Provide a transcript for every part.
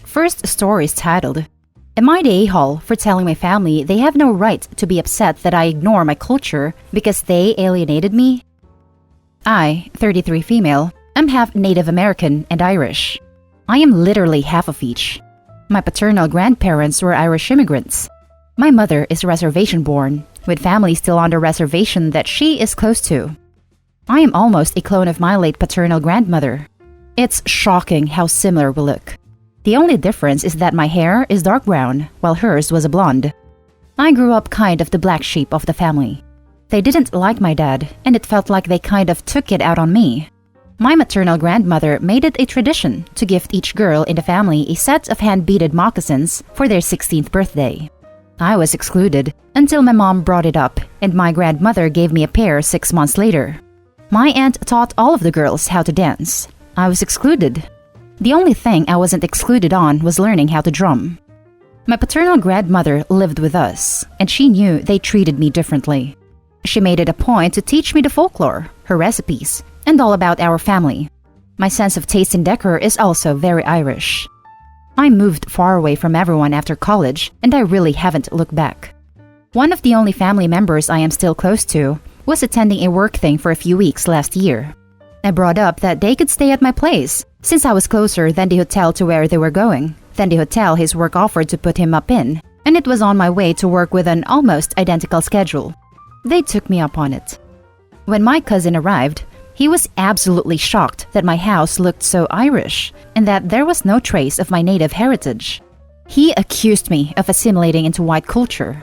First story is titled, Am I the a-hole for telling my family they have no right to be upset that I ignore my culture because they alienated me? I, 33 female, am half Native American and Irish. I am literally half of each. My paternal grandparents were Irish immigrants. My mother is reservation born, with family still on the reservation that she is close to. I am almost a clone of my late paternal grandmother. It's shocking how similar we look. The only difference is that my hair is dark brown, while hers was a blonde. I grew up kind of the black sheep of the family. They didn't like my dad, and it felt like they kind of took it out on me. My maternal grandmother made it a tradition to gift each girl in the family a set of hand-beaded moccasins for their 16th birthday. I was excluded until my mom brought it up, and my grandmother gave me a pair 6 months later. My aunt taught all of the girls how to dance. I was excluded. The only thing I wasn't excluded on was learning how to drum. My paternal grandmother lived with us, and she knew they treated me differently. She made it a point to teach me the folklore, her recipes, and all about our family. My sense of taste and decor is also very Irish. I moved far away from everyone after college, and I really haven't looked back. One of the only family members I am still close to was attending a work thing for a few weeks last year. I brought up that they could stay at my place, since I was closer than the hotel to where they were going, than the hotel his work offered to put him up in, and it was on my way to work with an almost identical schedule. They took me up on it. When my cousin arrived, he was absolutely shocked that my house looked so Irish, and that there was no trace of my native heritage. He accused me of assimilating into white culture.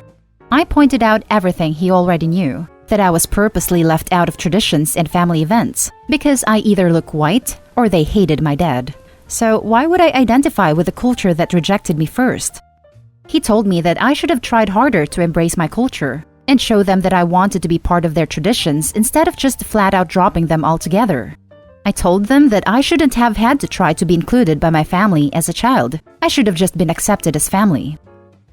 I pointed out everything he already knew, that I was purposely left out of traditions and family events because I either look white or they hated my dad. So why would I identify with a culture that rejected me first? He told me that I should have tried harder to embrace my culture and show them that I wanted to be part of their traditions instead of just flat out dropping them altogether. I told them that I shouldn't have had to try to be included by my family as a child. I should have just been accepted as family.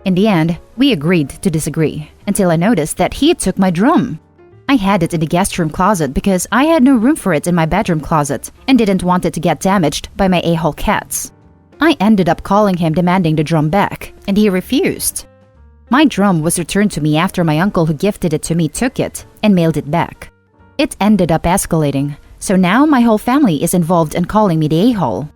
In the end, we agreed to disagree, until I noticed that he took my drum. I had it in the guest room closet because I had no room for it in my bedroom closet and didn't want it to get damaged by my a-hole cats. I ended up calling him demanding the drum back, and he refused. My drum was returned to me after my uncle who gifted it to me took it and mailed it back. It ended up escalating, so now my whole family is involved in calling me the a-hole.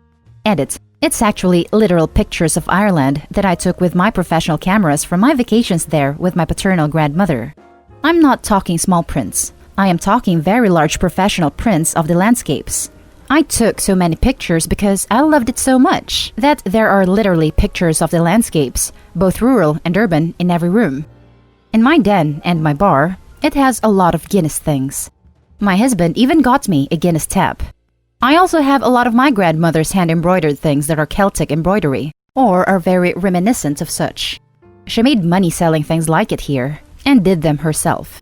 Edit. It's actually literal pictures of Ireland that I took with my professional cameras from my vacations there with my paternal grandmother. I'm not talking small prints. I am talking very large professional prints of the landscapes. I took so many pictures because I loved it so much that there are literally pictures of the landscapes, both rural and urban, in every room. In my den and my bar, it has a lot of Guinness things. My husband even got me a Guinness tap. I also have a lot of my grandmother's hand-embroidered things that are Celtic embroidery, or are very reminiscent of such. She made money selling things like it here, and did them herself.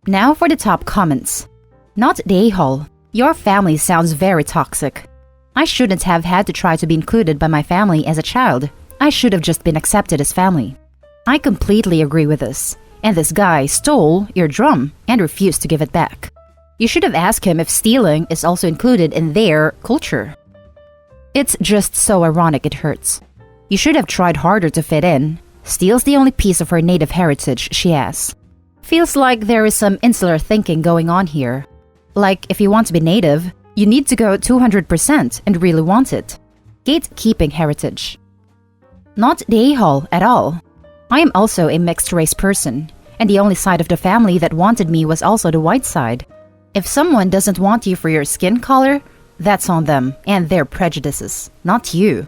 Now for the top comments. Not the a-hole. Your family sounds very toxic. I shouldn't have had to try to be included by my family as a child. I should have just been accepted as family. I completely agree with this. And this guy stole your drum and refused to give it back. You should have asked him if stealing is also included in their culture. It's just so ironic it hurts. You should have tried harder to fit in. Steals the only piece of her native heritage she has. Feels like there is some insular thinking going on here. Like, if you want to be native, you need to go 200% and really want it. Gatekeeping heritage. Not the a-hole at all. I am also a mixed-race person, and the only side of the family that wanted me was also the white side. If someone doesn't want you for your skin color, that's on them and their prejudices, not you.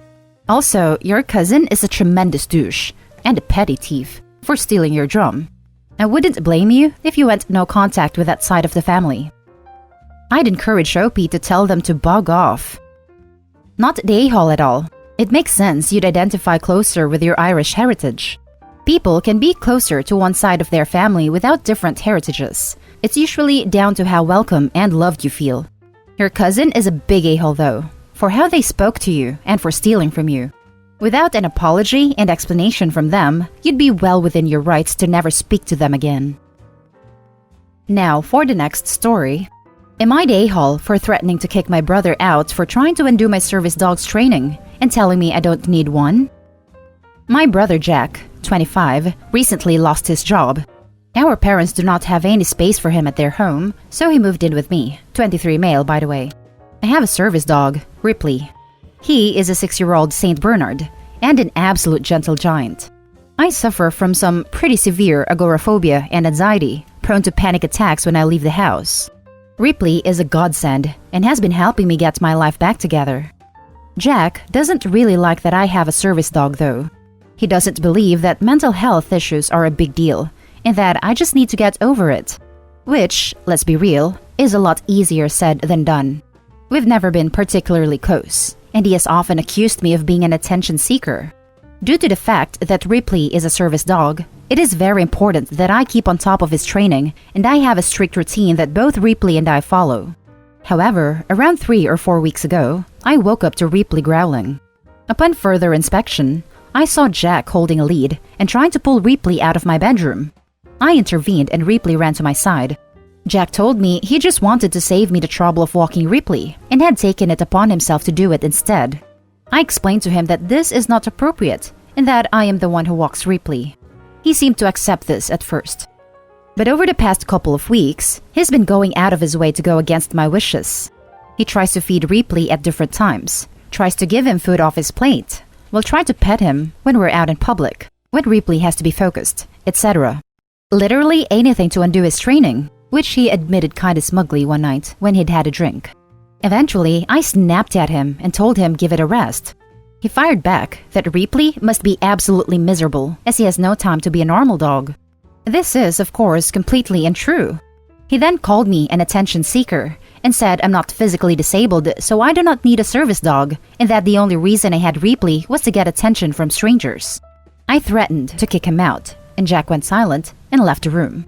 Also, your cousin is a tremendous douche and a petty thief for stealing your drum. I wouldn't blame you if you went no contact with that side of the family. I'd encourage Opie to tell them to bug off. Not the a-hole at all. It makes sense you'd identify closer with your Irish heritage. People can be closer to one side of their family without different heritages. It's usually down to how welcome and loved you feel. Your cousin is a big a-hole though, for how they spoke to you and for stealing from you. Without an apology and explanation from them, you'd be well within your rights to never speak to them again. Now for the next story. Am I the a-hole for threatening to kick my brother out for trying to undo my service dog's training and telling me I don't need one? My brother Jack, 25, recently lost his job. Our parents do not have any space for him at their home, so he moved in with me, 23 male by the way. I have a service dog, Ripley. He is a 6-year-old Saint Bernard and an absolute gentle giant. I suffer from some pretty severe agoraphobia and anxiety, prone to panic attacks when I leave the house. Ripley is a godsend and has been helping me get my life back together. Jack doesn't really like that I have a service dog though. He doesn't believe that mental health issues are a big deal and that I just need to get over it. Which, let's be real, is a lot easier said than done. We've never been particularly close, and he has often accused me of being an attention seeker. Due to the fact that Ripley is a service dog, it is very important that I keep on top of his training and I have a strict routine that both Ripley and I follow. However, around 3 or 4 weeks ago, I woke up to Ripley growling. Upon further inspection, I saw Jack holding a lead and trying to pull Ripley out of my bedroom. I intervened and Ripley ran to my side. Jack told me he just wanted to save me the trouble of walking Ripley and had taken it upon himself to do it instead. I explained to him that this is not appropriate and that I am the one who walks Ripley. He seemed to accept this at first. But over the past couple of weeks, he's been going out of his way to go against my wishes. He tries to feed Ripley at different times, tries to give him food off his plate, will try to pet him when we're out in public, when Ripley has to be focused, etc. Literally anything to undo his training, which he admitted kinda smugly one night when he'd had a drink. Eventually, I snapped at him and told him give it a rest. He fired back that Ripley must be absolutely miserable as he has no time to be a normal dog. This is, of course, completely untrue. He then called me an attention seeker and said I'm not physically disabled, so I do not need a service dog, and that the only reason I had Ripley was to get attention from strangers. I threatened to kick him out, and Jack went silent and left the room.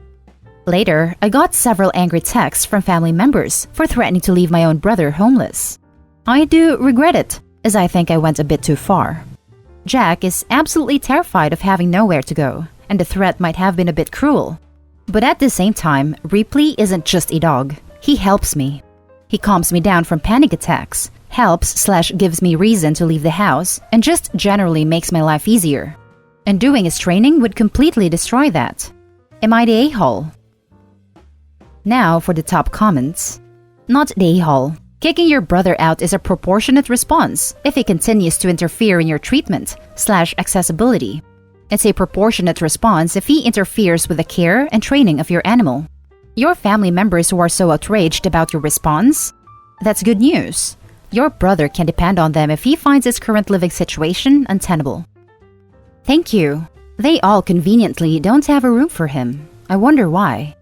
Later, I got several angry texts from family members for threatening to leave my own brother homeless. I do regret it, as I think I went a bit too far. Jack is absolutely terrified of having nowhere to go, and the threat might have been a bit cruel. But at the same time, Ripley isn't just a dog. He helps me. He calms me down from panic attacks, helps/gives me reason to leave the house, and just generally makes my life easier. And doing his training would completely destroy that. Am I the a-hole? Now for the top comments. Not the a-hole. Kicking your brother out is a proportionate response if he continues to interfere in your treatment/accessibility. It's a proportionate response if he interferes with the care and training of your animal. Your family members who are so outraged about your response? That's good news. Your brother can depend on them if he finds his current living situation untenable. Thank you. They all conveniently don't have a room for him. I wonder why.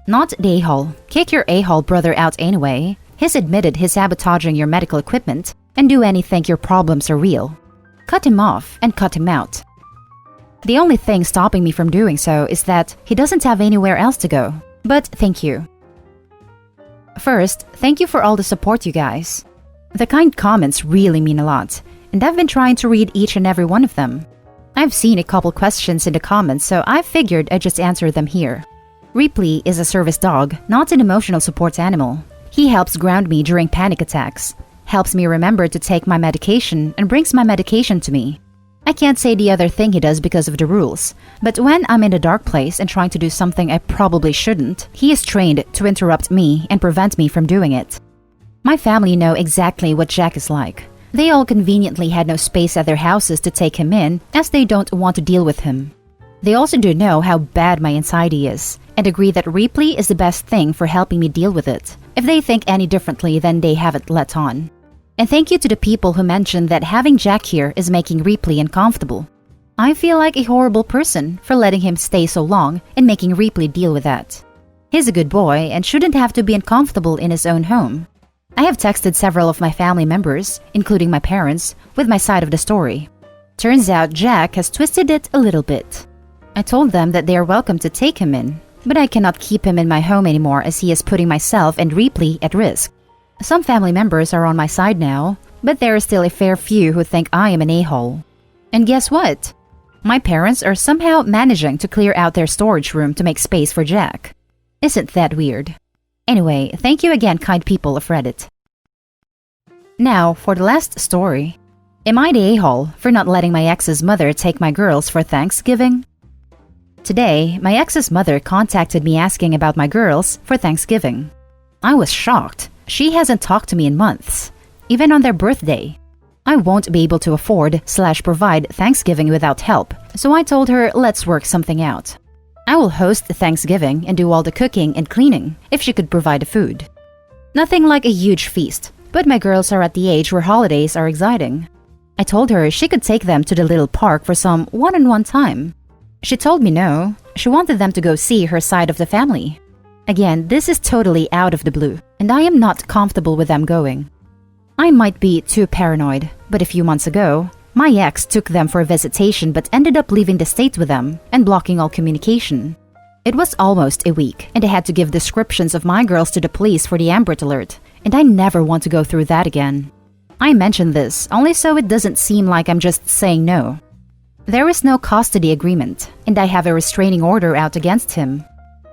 Not the a-hole. Kick your a-hole brother out anyway. He's admitted he's sabotaging your medical equipment and do anything your problems are real. Cut him off and cut him out. The only thing stopping me from doing so is that he doesn't have anywhere else to go. But thank you. First, thank you for all the support, you guys. The kind comments really mean a lot, and I've been trying to read each and every one of them. I've seen a couple questions in the comments, so I figured I'd just answer them here. Ripley is a service dog, not an emotional support animal. He helps ground me during panic attacks, helps me remember to take my medication, and brings my medication to me. I can't say the other thing he does because of the rules, but when I'm in a dark place and trying to do something I probably shouldn't, he is trained to interrupt me and prevent me from doing it. My family know exactly what Jack is like. They all conveniently had no space at their houses to take him in, as they don't want to deal with him. They also do know how bad my anxiety is, and agree that Ripley is the best thing for helping me deal with it. If they think any differently, then they haven't let on. And thank you to the people who mentioned that having Jack here is making Ripley uncomfortable. I feel like a horrible person for letting him stay so long and making Ripley deal with that. He's a good boy and shouldn't have to be uncomfortable in his own home. I have texted several of my family members, including my parents, with my side of the story. Turns out Jack has twisted it a little bit. I told them that they are welcome to take him in, but I cannot keep him in my home anymore as he is putting myself and Ripley at risk. Some family members are on my side now, but there are still a fair few who think I am an a-hole. And guess what? My parents are somehow managing to clear out their storage room to make space for Jack. Isn't that weird? Anyway, thank you again, kind people of Reddit. Now, for the last story. Am I the a-hole for not letting my ex's mother take my girls for Thanksgiving? Today, my ex's mother contacted me asking about my girls for Thanksgiving. I was shocked. She hasn't talked to me in months, even on their birthday. I won't be able to afford/provide Thanksgiving without help, so I told her let's work something out. I will host the Thanksgiving and do all the cooking and cleaning if she could provide the food. Nothing like a huge feast, but my girls are at the age where holidays are exciting. I told her she could take them to the little park for some one-on-one time. She told me no, she wanted them to go see her side of the family. Again, this is totally out of the blue, and I am not comfortable with them going. I might be too paranoid, but a few months ago, my ex took them for a visitation but ended up leaving the state with them and blocking all communication. It was almost a week, and I had to give descriptions of my girls to the police for the Amber Alert, and I never want to go through that again. I mention this only so it doesn't seem like I'm just saying no. There is no custody agreement, and I have a restraining order out against him.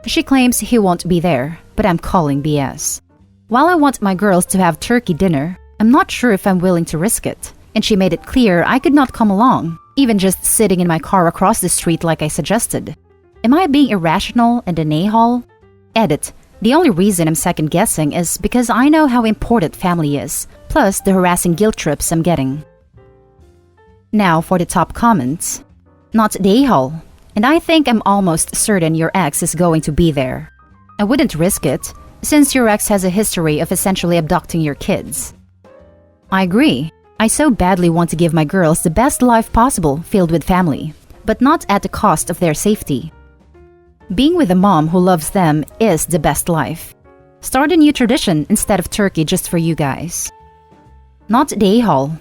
She claims he won't be there, but I'm calling BS. While I want my girls to have turkey dinner, I'm not sure if I'm willing to risk it, and she made it clear I could not come along, even just sitting in my car across the street like I suggested. Am I being irrational and an a-hole? Edit. The only reason I'm second-guessing is because I know how important family is, plus the harassing guilt trips I'm getting. Now for the top comments. Not the a-hole, and I think I'm almost certain your ex is going to be there. I wouldn't risk it, since your ex has a history of essentially abducting your kids. I agree. I so badly want to give my girls the best life possible filled with family, but not at the cost of their safety. Being with a mom who loves them is the best life. Start a new tradition instead of turkey just for you guys. Not the a-hole.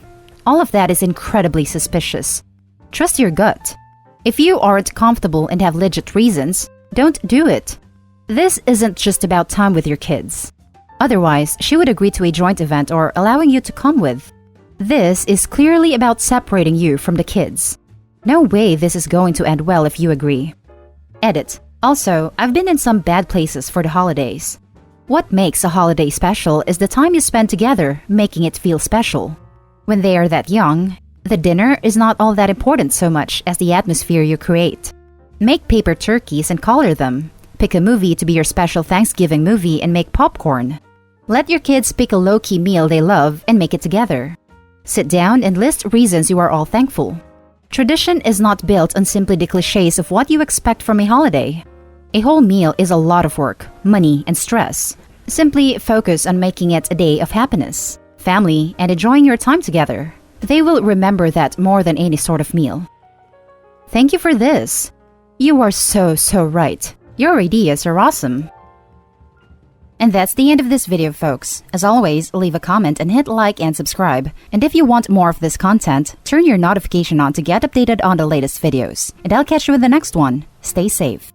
All of that is incredibly suspicious. Trust your gut. If you aren't comfortable and have legit reasons, don't do it. This isn't just about time with your kids. Otherwise, she would agree to a joint event or allowing you to come with. This is clearly about separating you from the kids. No way this is going to end well if you agree. Edit. Also, I've been in some bad places for the holidays. What makes a holiday special is the time you spend together, making it feel special. When they are that young, the dinner is not all that important so much as the atmosphere you create. Make paper turkeys and color them. Pick a movie to be your special Thanksgiving movie and make popcorn. Let your kids pick a low-key meal they love and make it together. Sit down and list reasons you are all thankful. Tradition is not built on simply the cliches of what you expect from a holiday. A whole meal is a lot of work, money, and stress. Simply focus on making it a day of happiness, family, and enjoying your time together. They will remember that more than any sort of meal. Thank you for this. You are so right. Your ideas are awesome. And that's the end of this video, folks. As always, leave a comment and hit like and subscribe. And if you want more of this content, turn your notification on to get updated on the latest videos. And I'll catch you in the next one. Stay safe.